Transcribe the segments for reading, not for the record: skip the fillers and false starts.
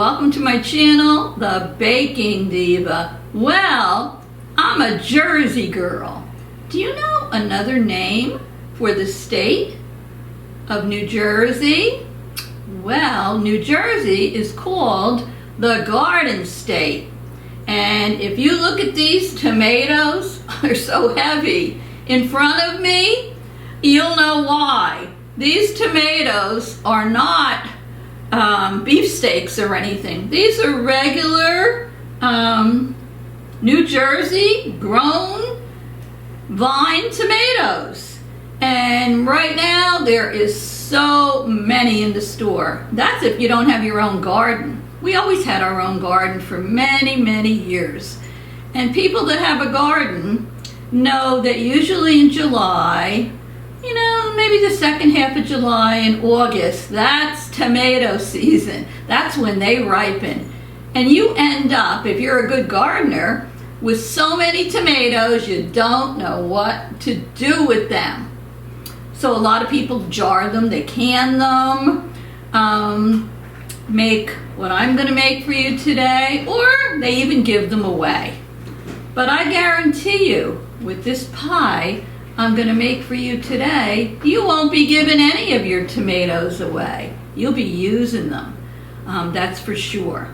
welcome to my channel, the Baking Diva. Well, I'm a Jersey girl. Do you know another name for the state of New Jersey? Well, New Jersey is called the Garden State. And if you look at these tomatoes, they're so heavy in front of me, you'll know why. These tomatoes are not beefsteaks or anything. These are regular New Jersey grown vine tomatoes. And right now there is so many in the store. That's if you don't have your own garden. We always had our own garden for many, many years. And people that have a garden know that usually in July, you know, maybe the second half of July and August, that's tomato season. That's when they ripen. And you end up, if you're a good gardener, with so many tomatoes, you don't know what to do with them. So a lot of people jar them, they can them, make what I'm going to make for you today, or they even give them away. But I guarantee you, with this pie I'm going to make for you today, you won't be giving any of your tomatoes away. You'll be using them, that's for sure.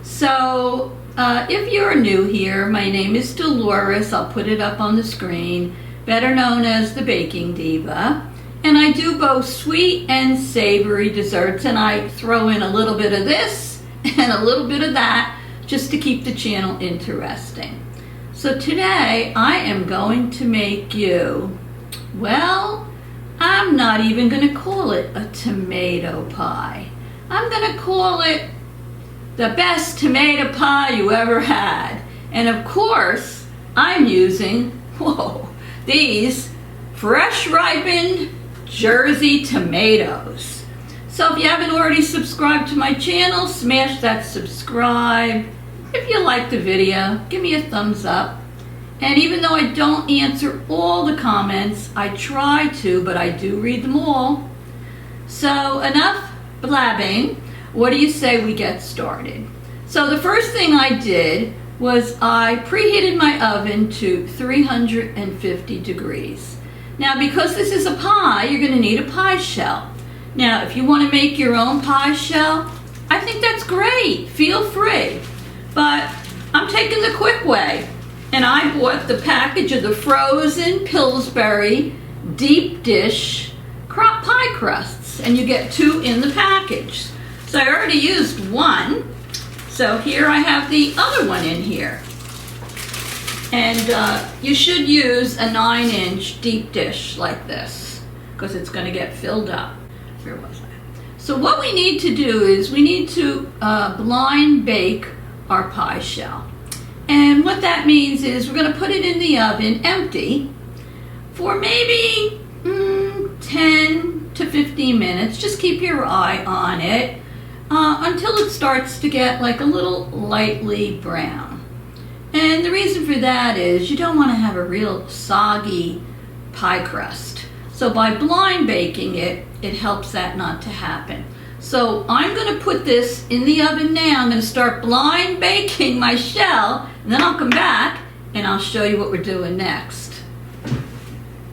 So if you're new here, my name is Dolores. I'll put it up on the screen, better known as the Baking Diva. And I do both sweet and savory desserts, and I throw in a little bit of this and a little bit of that just to keep the channel interesting. So today I am going to make you, well, I'm not even going to call it a tomato pie. I'm going to call it the best tomato pie you ever had. And of course, I'm using, these fresh ripened Jersey tomatoes. So if you haven't already subscribed to my channel, smash that subscribe. If you like the video, give me a thumbs up. And even though I don't answer all the comments, I try to, but I do read them all. So enough blabbing. What do you say we get started? So the first thing I did was I preheated my oven to 350 degrees. Now because this is a pie, you're going to need a pie shell. Now if you want to make your own pie shell, I think that's great. Feel free. But I'm taking the quick way, and I bought the package of the frozen Pillsbury deep dish pie crusts, and you get 2 in the package. So I already used one, so here I have the other one in here. And you should use a 9-inch deep dish like this, because it's going to get filled up. Where was I? So what we need to do is we need to blind bake our pie shell. And what that means is we're going to put it in the oven empty for maybe 10 to 15 minutes. Just keep your eye on it until it starts to get like a little lightly brown. And the reason for that is you don't want to have a real soggy pie crust. So by blind baking it, it helps that not to happen. So I'm going to put this in the oven now. I'm going to start blind baking my shell, and then I'll come back and I'll show you what we're doing next.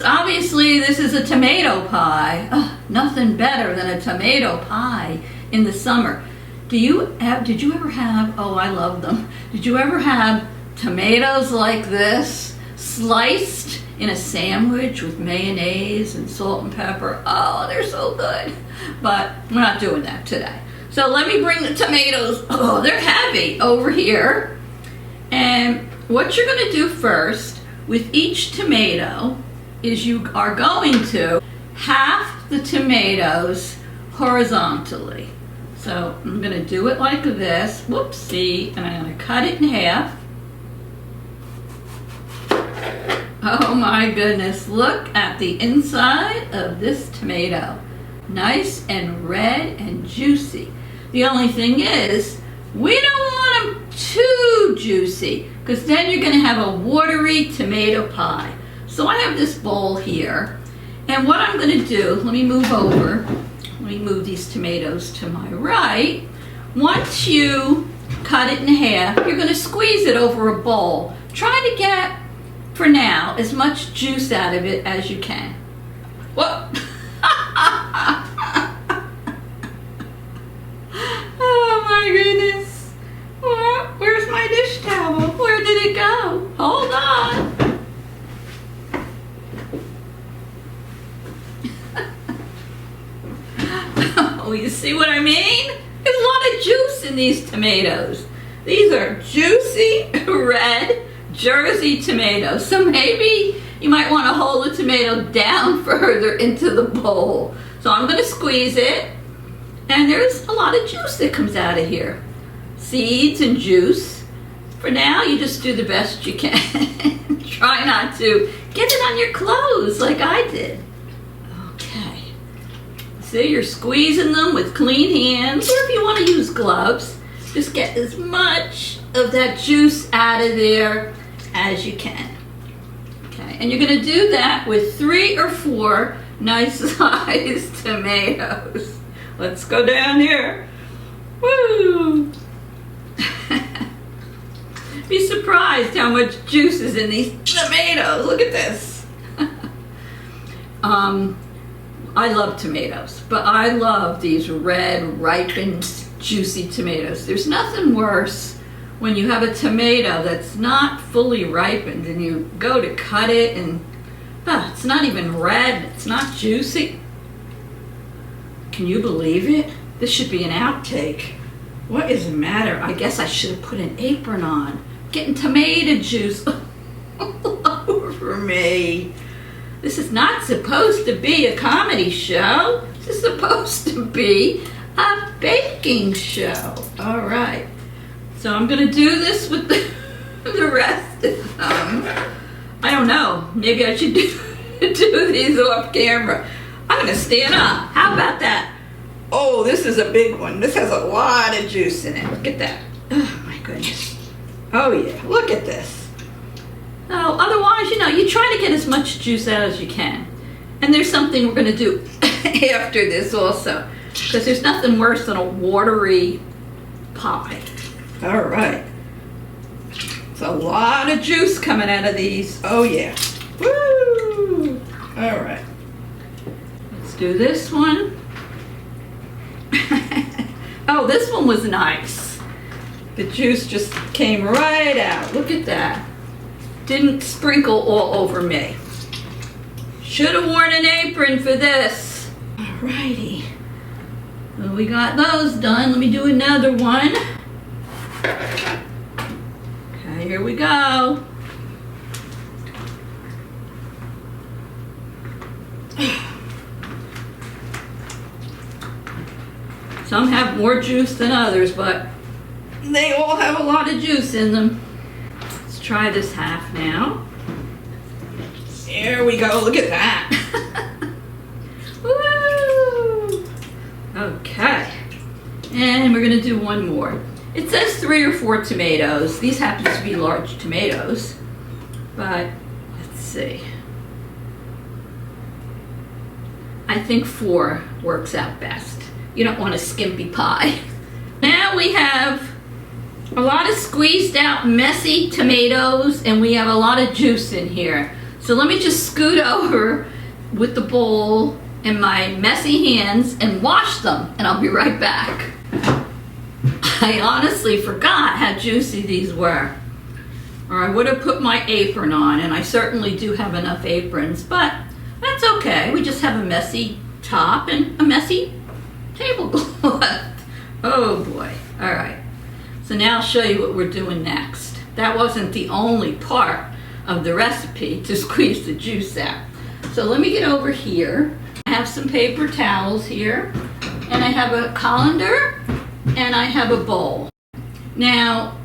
Obviously this is a tomato pie. Nothing better than a tomato pie in the summer. Did you ever have, I love them. Did you ever have tomatoes like this sliced in a sandwich with mayonnaise and salt and pepper? Oh, they're so good. But we're not doing that today. So let me bring the tomatoes, they're heavy, over here. And what you're going to do first with each tomato is you are going to half the tomatoes horizontally. So I'm going to do it like this, whoopsie, and I'm going to cut it in half. Oh my goodness, look at the inside of this tomato. Nice and red and juicy. The only thing is, we don't want them too juicy, because then you're going to have a watery tomato pie. So I have this bowl here, and what I'm going to do, let me move over. Let me move these tomatoes to my right. Once you cut it in half, you're going to squeeze it over a bowl. Try to get, for now, as much juice out of it as you can. What? Oh my goodness. Where's my dish towel? Where did it go? Hold on. Oh, you see what I mean? There's a lot of juice in these tomatoes. These are juicy red Jersey tomatoes. So maybe you might want to hold the tomato down further into the bowl. So I'm going to squeeze it. And there's a lot of juice that comes out of here. Seeds and juice. For now, you just do the best you can. Try not to get it on your clothes like I did. Okay. See, you're squeezing them with clean hands, or if you want to use gloves, just get as much of that juice out of there as you can. Okay, and you're going to do that with 3 or 4 nice sized tomatoes. Let's go down here. Woo! Be surprised how much juice is in these tomatoes. Look at this. I love tomatoes, but I love these red, ripened, juicy tomatoes. There's nothing worse when you have a tomato that's not fully ripened and you go to cut it and it's not even red, it's not juicy. Can you believe it? This should be an outtake. What is the matter? I guess I should have put an apron on. Getting tomato juice all over me. This is not supposed to be a comedy show. This is supposed to be a baking show. All right. So I'm going to do this with the rest of them. I don't know. Maybe I should do these off camera. I'm going to stand up. How about that? Oh, this is a big one. This has a lot of juice in it. Look at that. Oh, my goodness. Oh, yeah. Look at this. Oh, otherwise, you try to get as much juice out as you can. And there's something we're going to do after this also. Because there's nothing worse than a watery pie. All right. It's a lot of juice coming out of these. Oh, yeah. Woo! All right. Let's do this one. Oh, this one was nice. The juice just came right out. Look at that. Didn't sprinkle all over me. Should have worn an apron for this. Alrighty. Well, we got those done. Let me do another one. Okay, here we go. Some have more juice than others, but they all have a lot of juice in them. Let's try this half now. There we go. Look at that. Woo! Okay. And we're going to do one more. It says 3 or 4 tomatoes. These happen to be large tomatoes. But let's see. I think 4 works out best. You don't want a skimpy pie. Now we have a lot of squeezed out messy tomatoes and we have a lot of juice in here. So let me just scoot over with the bowl and my messy hands and wash them and I'll be right back. I honestly forgot how juicy these were. Or I would have put my apron on, and I certainly do have enough aprons, but that's okay. We just have a messy top and a messy tablecloth. Oh boy. All right. So now I'll show you what we're doing next. That wasn't the only part of the recipe to squeeze the juice out. So let me get over here. I have some paper towels here, and I have a colander, and I have a bowl. Now,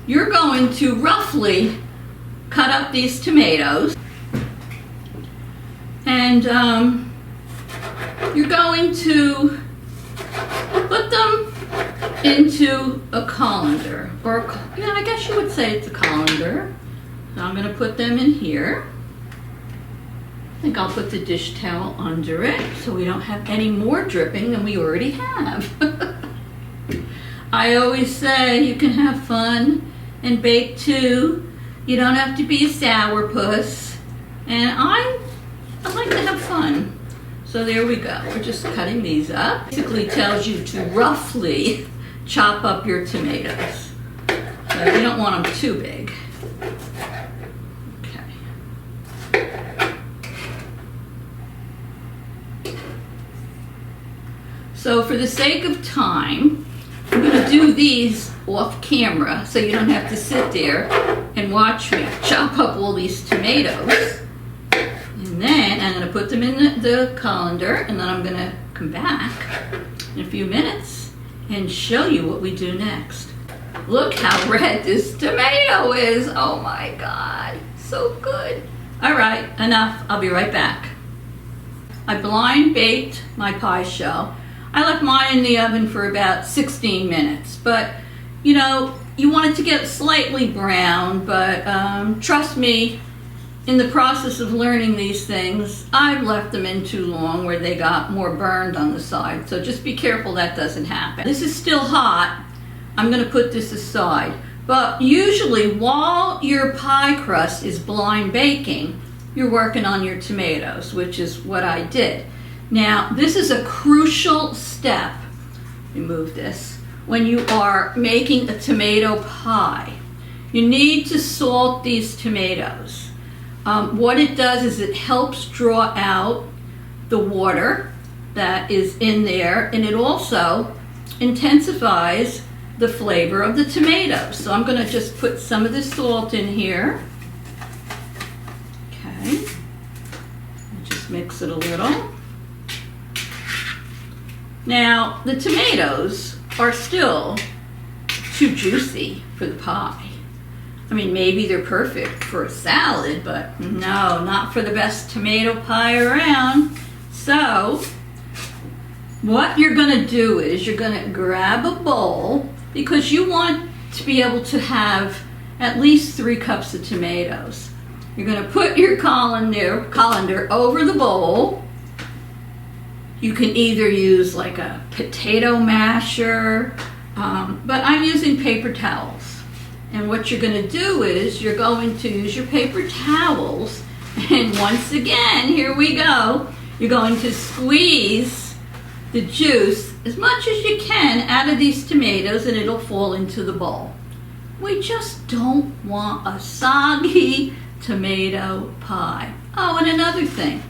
you're going to roughly cut up these tomatoes, and you're going to put them into a colander, or I guess you would say it's a colander. So I'm going to put them in here. I think I'll put the dish towel under it so we don't have any more dripping than we already have. I always say you can have fun and bake too. You don't have to be a sourpuss. And I like to have fun. So there we go. We're just cutting these up. Basically tells you to roughly chop up your tomatoes. So you don't want them too big. Okay. So for the sake of time, I'm going to do these off camera so you don't have to sit there and watch me chop up all these tomatoes. And then I'm going to put them in the colander, and then I'm going to come back in a few minutes and show you what we do next. Look how red this tomato is. Oh my God, so good. All right, enough. I'll be right back. I blind baked my pie shell. I left mine in the oven for about 16 minutes, but you know, you want it to get slightly brown, but trust me, in the process of learning these things, I've left them in too long where they got more burned on the side. So just be careful that doesn't happen. This is still hot. I'm going to put this aside. But usually while your pie crust is blind baking, you're working on your tomatoes, which is what I did. Now, this is a crucial step. Remove this. When you are making a tomato pie, you need to salt these tomatoes. What it does is it helps draw out the water that is in there, and it also intensifies the flavor of the tomatoes. So I'm going to just put some of the salt in here. Okay. Just mix it a little. Now, the tomatoes are still too juicy for the pie. I mean, maybe they're perfect for a salad, but no, not for the best tomato pie around. So, what you're going to do is you're going to grab a bowl, because you want to be able to have at least 3 cups of tomatoes. You're going to put your colander over the bowl. You can either use like a potato masher, but I'm using paper towels. And what you're going to do is you're going to use your paper towels, and once again, here we go, you're going to squeeze the juice as much as you can out of these tomatoes, and it'll fall into the bowl. We just don't want a soggy tomato pie. Oh, and another thing.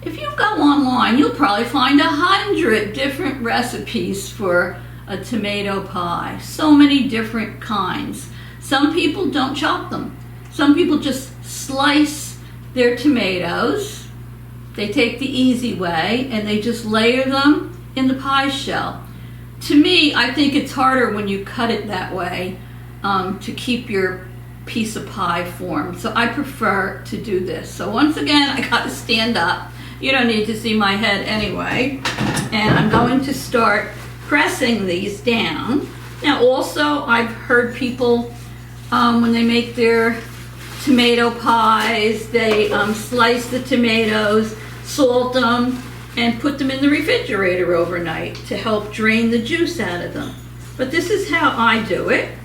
If you go online, you'll probably find 100 different recipes for a tomato pie. So many different kinds. Some people don't chop them. Some people just slice their tomatoes. They take the easy way and they just layer them in the pie shell. To me, I think it's harder when you cut it that way to keep your piece of pie formed. So I prefer to do this. So once again, I got to stand up. You don't need to see my head anyway. And I'm going to start pressing these down. Now also, I've heard people, when they make their tomato pies, they slice the tomatoes, salt them, and put them in the refrigerator overnight to help drain the juice out of them. But this is how I do it,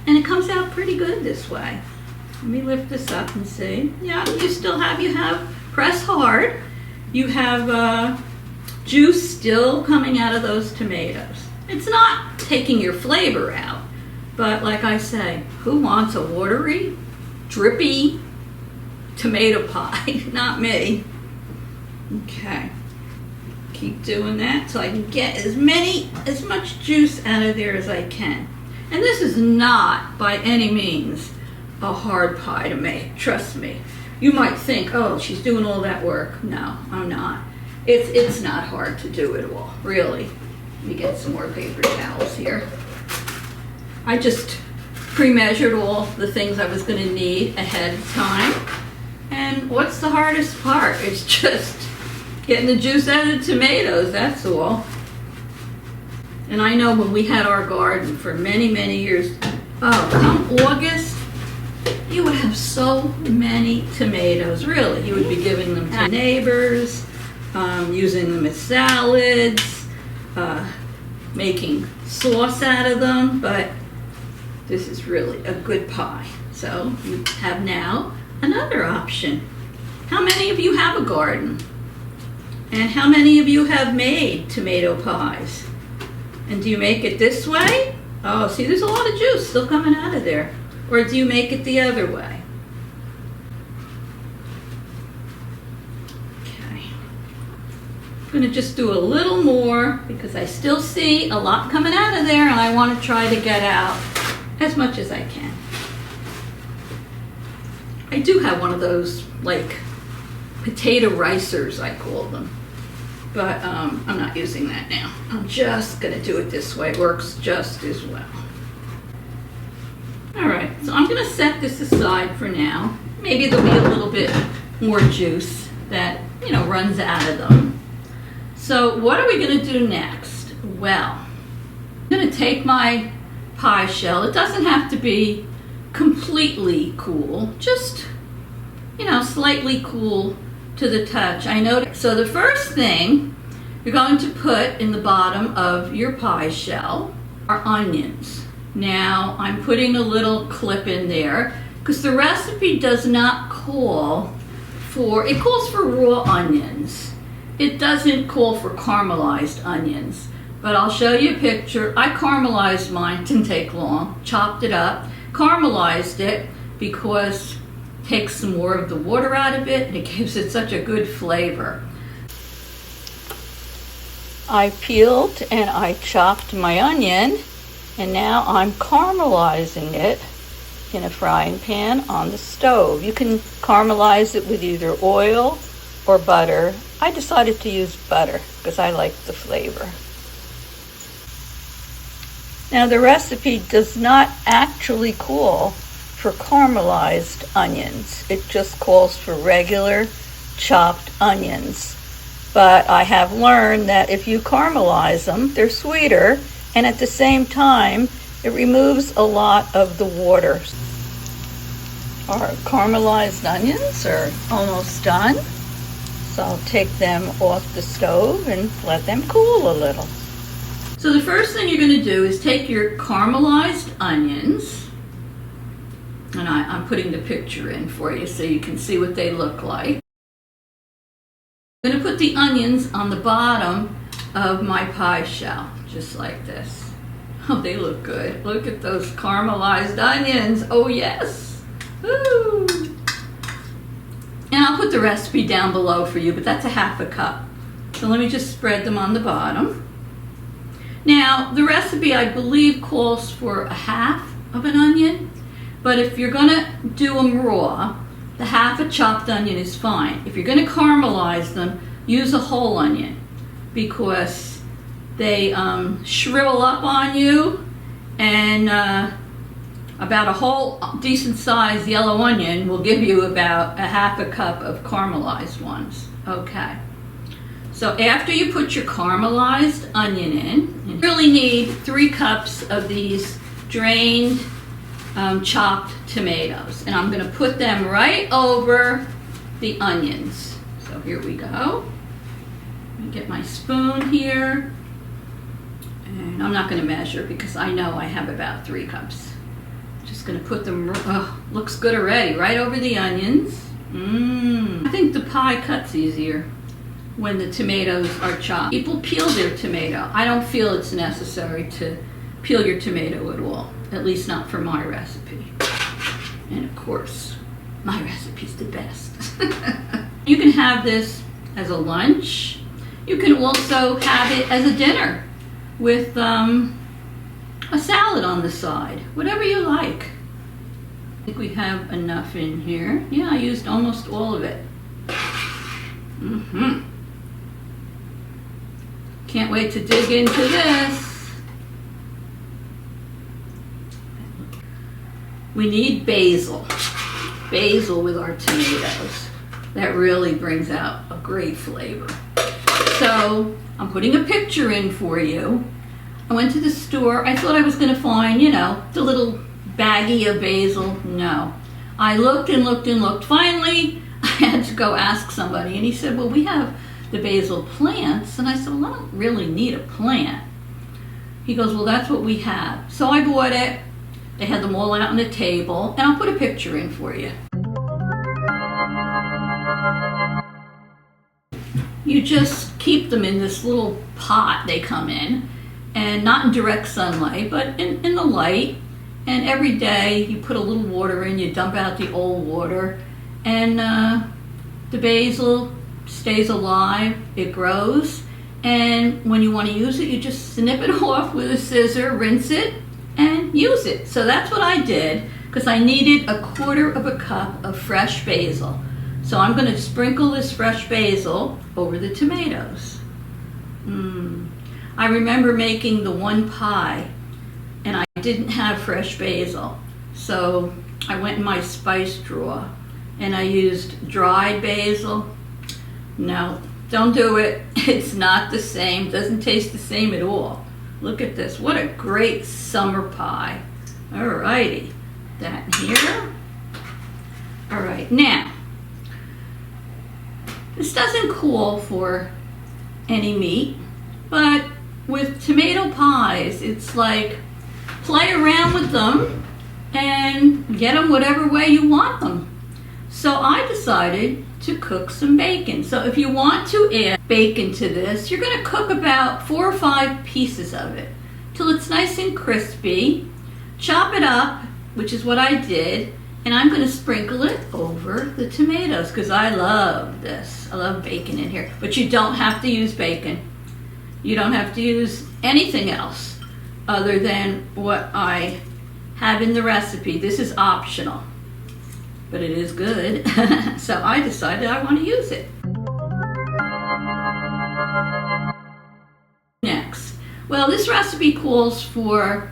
and it comes out pretty good this way. Let me lift this up and see. Yeah, you have press hard. You have juice still coming out of those tomatoes. It's not taking your flavor out, but like I say, who wants a watery, drippy tomato pie? Not me. Okay. Keep doing that so I can get as much juice out of there as I can. And this is not by any means a hard pie to make, trust me. You might think, oh, she's doing all that work. No, I'm not. It's not hard to do at all, really. Let me get some more paper towels here. I just pre-measured all the things I was going to need ahead of time. And what's the hardest part? It's just getting the juice out of the tomatoes, that's all. And I know when we had our garden for many, many years, come August, you would have so many tomatoes, really. You would be giving them to neighbors, using them as salads, making sauce out of them, but this is really a good pie. So you have now another option. How many of you have a garden? And how many of you have made tomato pies? And do you make it this way? Oh, see, there's a lot of juice still coming out of there. Or do you make it the other way? Okay. I'm going to just do a little more because I still see a lot coming out of there and I want to try to get out as much as I can. I do have one of those, like, potato ricers, I call them. But I'm not using that now. I'm just going to do it this way. It works just as well. All right, so I'm going to set this aside for now. Maybe there'll be a little bit more juice that, you know, runs out of them. So what are we going to do next? Well, I'm going to take my pie shell. It doesn't have to be completely cool, just, you know, slightly cool to the touch. I know. So the first thing you're going to put in the bottom of your pie shell are onions. Now I'm putting a little clip in there because the recipe does not call for, it calls for raw onions. It doesn't call for caramelized onions, but I'll show you a picture. I caramelized mine, didn't take long, chopped it up, caramelized it because it takes some more of the water out of it and it gives it such a good flavor. I peeled and I chopped my onion and now I'm caramelizing it in a frying pan on the stove. You can caramelize it with either oil or butter. I decided to use butter because I like the flavor. Now the recipe does not actually call for caramelized onions. It just calls for regular chopped onions. But I have learned that if you caramelize them, they're sweeter, and at the same time, it removes a lot of the water. Our caramelized onions are almost done. So I'll take them off the stove and let them cool a little. So the first thing you're going to do is take your caramelized onions, and I'm putting the picture in for you so you can see what they look like. I'm going to put the onions on the bottom of my pie shell, just like this. Oh, they look good. Look at those caramelized onions. Oh, yes. Woo. And I'll put the recipe down below for you, but that's a half a cup. So let me just spread them on the bottom. Now, the recipe, I believe, calls for a half of an onion, but if you're going to do them raw, the half a chopped onion is fine. If you're going to caramelize them, use a whole onion because they shrivel up on you, and about a whole decent sized yellow onion will give you about a half a cup of caramelized ones. Okay. So after you put your caramelized onion in, you really need 3 cups of these drained chopped tomatoes. And I'm going to put them right over the onions. So here we go. Let me get my spoon here. And I'm not going to measure because I know I have about 3 cups. Just going to put them, oh, looks good already, right over the onions. I think the pie cuts easier when the tomatoes are chopped. People peel their tomato. I don't feel it's necessary to peel your tomato at all, at least not for my recipe. And of course, my recipe's the best. You can have this as a lunch. You can also have it as a dinner with a salad on the side, whatever you like. I think we have enough in here. Yeah, I used almost all of it. Can't wait to dig into this. We need basil. Basil with our tomatoes. That really brings out a great flavor. So I'm putting a picture in for you. I went to the store. I thought I was going to find, you know, the little baggie of basil. No. I looked and looked and looked. Finally, I had to go ask somebody, and he said, well, we have the basil plants. And I said, well, I don't really need a plant. He goes, well, that's what we have. So I bought it. They had them all out on the table, and I'll put a picture in for you. You just keep them in this little pot they come in, and not in direct sunlight, but in the light. And every day you put a little water in, you dump out the old water, and the basil stays alive, it grows, and when you want to use it, you just snip it off with a scissor, rinse it, and use it. So that's what I did, because I needed 1/4 cup of fresh basil. So I'm going to sprinkle this fresh basil over the tomatoes. I remember making the one pie, and I didn't have fresh basil. So I went in my spice drawer, and I used dried basil. No, don't do it. It's not the same. It doesn't taste the same at all. Look at this. What a great summer pie. Alrighty. That here. Alright, now, this doesn't call for any meat, but with tomato pies, it's like play around with them and get them whatever way you want them. So I decided to cook some bacon. So if you want to add bacon to this, you're going to cook about 4 or 5 pieces of it till it's nice and crispy. Chop it up, which is what I did, and I'm going to sprinkle it over the tomatoes because I love this. I love bacon in here, but you don't have to use bacon. You don't have to use anything else other than what I have in the recipe. This is optional, but it is good. So I decided I want to use it. Next, well, this recipe calls for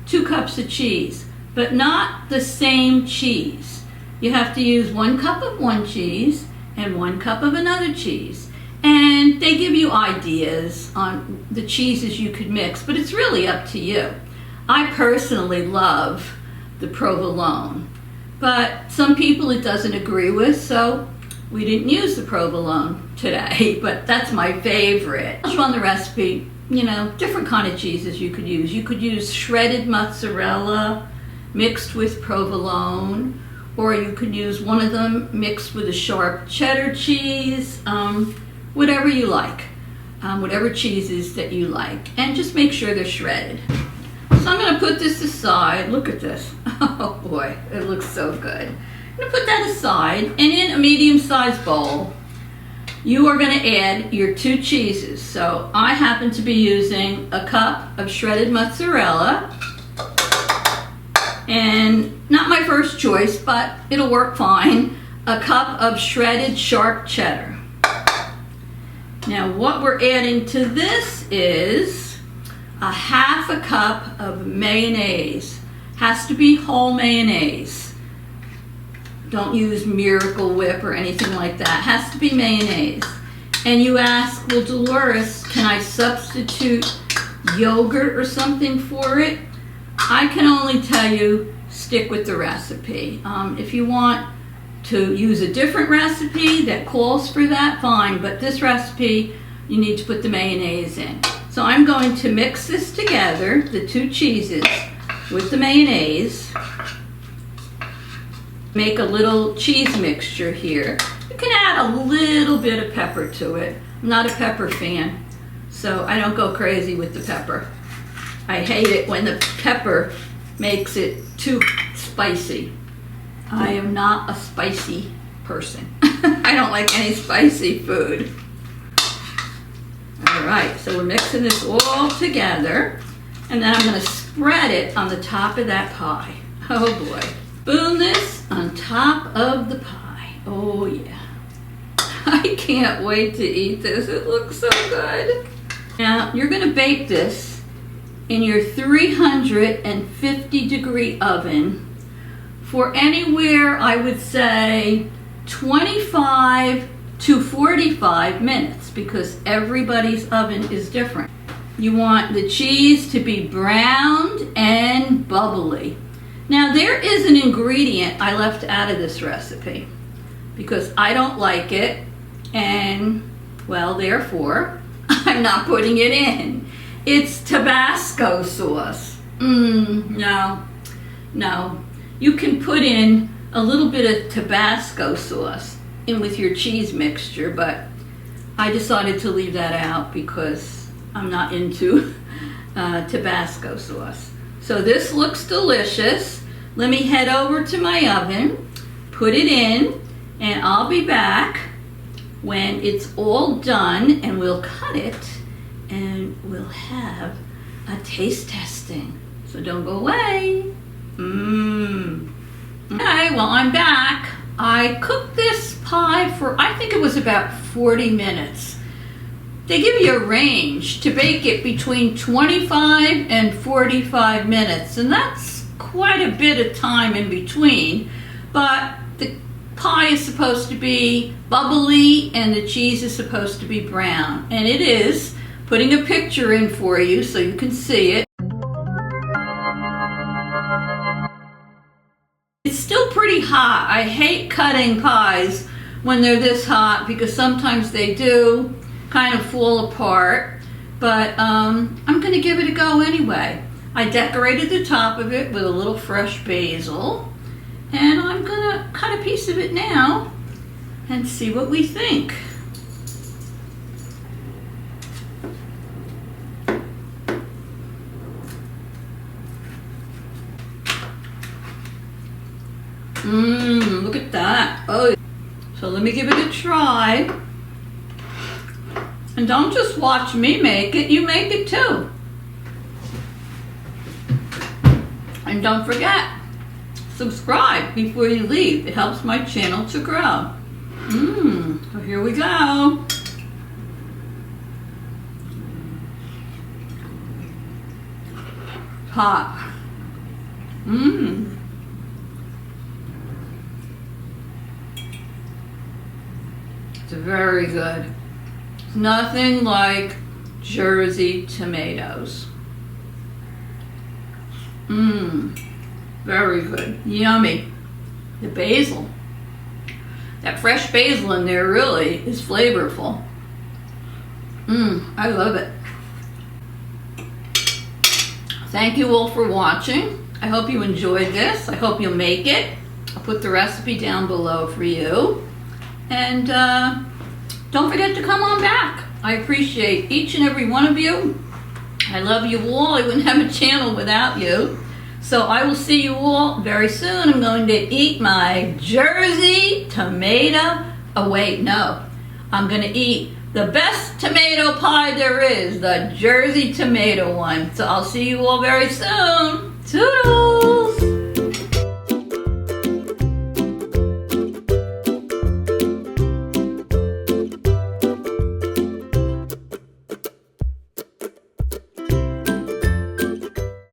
2 cups of cheese, but not the same cheese. You have to use 1 cup of one cheese and 1 cup of another cheese. And they give you ideas on the cheeses you could mix, but it's really up to you. I personally love the provolone, but some people it doesn't agree with, so we didn't use the provolone today, but that's my favorite. I'll show on the recipe, you know, different kind of cheeses you could use. You could use shredded mozzarella mixed with provolone, or you could use one of them mixed with a sharp cheddar cheese, whatever you like, whatever cheeses that you like, and just make sure they're shredded. So I'm going to put this aside. Look at this. Oh boy, it looks so good. I'm going to put that aside, and in a medium-sized bowl, you are going to add your 2 cheeses. So I happen to be using 1 cup of shredded mozzarella, and not my first choice, but it'll work fine, 1 cup of shredded sharp cheddar. Now what we're adding to this is 1/2 cup of mayonnaise. Has to be whole mayonnaise. Don't use Miracle Whip or anything like that. Has to be mayonnaise. And you ask, well, Dolores, can I substitute yogurt or something for it? I can only tell you, stick with the recipe. If you want to use a different recipe that calls for that, fine, but this recipe, you need to put the mayonnaise in. So I'm going to mix this together, the 2 cheeses with the mayonnaise. Make a little cheese mixture here. You can add a little bit of pepper to it. I'm not a pepper fan, so I don't go crazy with the pepper. I hate it when the pepper makes it too spicy. I am not a spicy person. I don't like any spicy food. All right, so we're mixing this all together, and then I'm going to spread it on the top of that pie. Oh boy. Spoon this on top of the pie. Oh yeah. I can't wait to eat this. It looks so good. Now, you're going to bake this in your 350-degree oven for anywhere, I would say, 25 to 45 minutes, because everybody's oven is different. You want the cheese to be browned and bubbly. Now, there is an ingredient I left out of this recipe because I don't like it, and, well, therefore, I'm not putting it in. it's Tabasco sauce. No. You can put in a little bit of Tabasco sauce in with your cheese mixture, but I decided to leave that out because I'm not into Tabasco sauce. So this looks delicious. Let me head over to my oven, put it in, and I'll be back when it's all done, and we'll cut it and we'll have a taste testing. So don't go away. Okay, well, I'm back. I cooked this pie for, I think it was about 40 minutes. They give you a range to bake it between 25 and 45 minutes, and that's quite a bit of time in between. But the pie is supposed to be bubbly and the cheese is supposed to be brown, and it is. Putting a picture in for you so you can see it. It's still pretty hot. I hate cutting pies when they're this hot because sometimes they do kind of fall apart, but I'm going to give it a go anyway. I decorated the top of it with a little fresh basil, and I'm going to cut a piece of it now and see what we think. Look at that. Oh, so let me give it a try. And don't just watch me make it, you make it too. And don't forget, subscribe before you leave. It helps my channel to grow. So here we go. Hot. It's very good. It's nothing like Jersey tomatoes. Very good. Yummy. The basil. That fresh basil in there really is flavorful. I love it. Thank you all for watching. I hope you enjoyed this. I hope you'll make it. I'll put the recipe down below for you. And don't forget to come on back. I appreciate each and every one of you. I love you all. I wouldn't have a channel without you. So I will see you all very soon. I'm going to eat my Jersey tomato. Oh wait, no. I'm going to eat the best tomato pie there is, the Jersey tomato one. So I'll see you all very soon. Toodles!